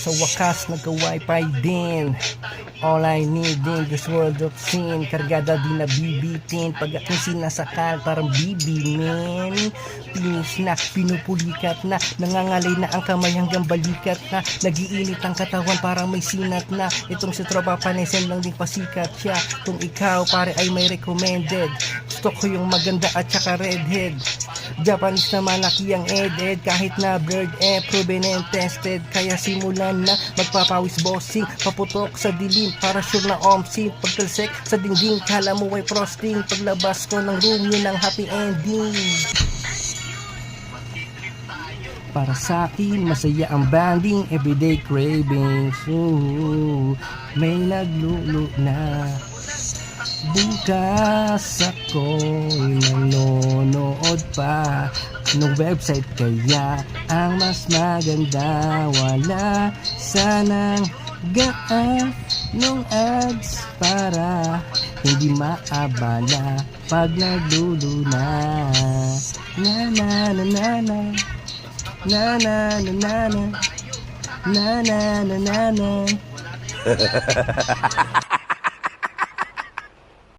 Sa wakas nagka-wifi din. All I need in this world of sin. Kargada di na bibitin. Pag aking sinasakal parang bibi men. Finish na, pinupulikat na. Nangangalay na ang kamay hanggang balikat na. Nagiinit ang katawan parang may sinat na. Itong si Tropa Panesen lang din pasikat siya. Kung ikaw pare ay may recommended, gusto ko yung maganda at saka redhead. Japanese naman laki ang ed. Kahit na bird proven and tested. Kaya simulan na magpapawis bossing. Paputok sa dilim para sure na omsin. Pagtalsek sa dingding kala mo ay frosting. Paglabas ko ng room yun ang happy ending. Para sa akin masaya ang banding. Everyday cravings. May naglulo na. Bukas ako'y manonood pa ng website, kaya ang mas maganda wala sanang gaan ng ads para hindi maabala pag naglulo na. Na na na na na na na na na na na na na na.